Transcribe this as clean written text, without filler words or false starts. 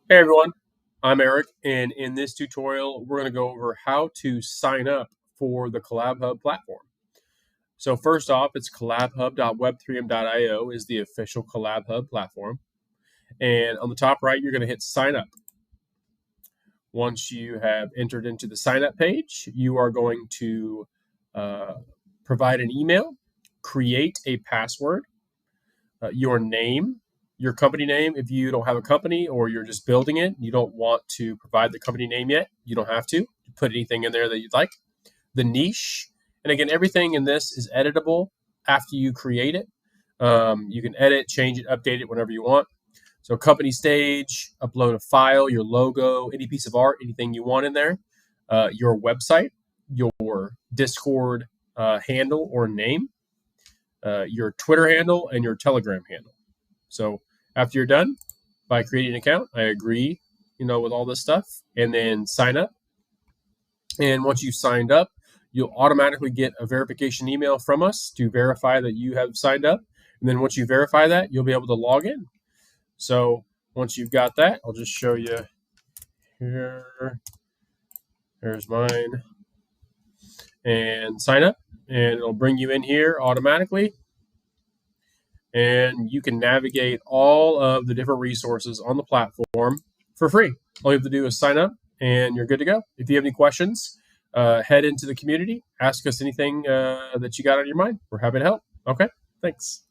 Hey everyone, I'm Eric, and in this tutorial, we're going to go over how to sign up for the CollabHub platform. So first off, it's collabhub.web3m.io is the official CollabHub platform. And on the top right, you're going to hit sign up. Once you have entered into the sign up page, you are going to provide an email, create a password, your name, your company name. If you don't have a company or you're just building it, you don't want to provide the company name yet, you don't have to put anything in there that you'd like. The niche, and again, everything in this is editable after you create it. You can edit, change it, update it whenever you want. So company stage, upload a file, your logo, any piece of art, anything you want in there, your website, your Discord handle or name, your Twitter handle, and your Telegram handle. So after you're done by creating an account, I agree, with all this stuff, and then sign up. And once you've signed up, you'll automatically get a verification email from us to verify that you have signed up. And then once you verify that, you'll be able to log in. So once you've got that, I'll just show you here. There's mine. And sign up, and it'll bring you in here automatically. And you can navigate all of the different resources on the platform for free. All you have to do is sign up, and you're good to go. If you have any questions, head into the community, ask us anything that you got on your mind. We're happy to help. Okay, thanks.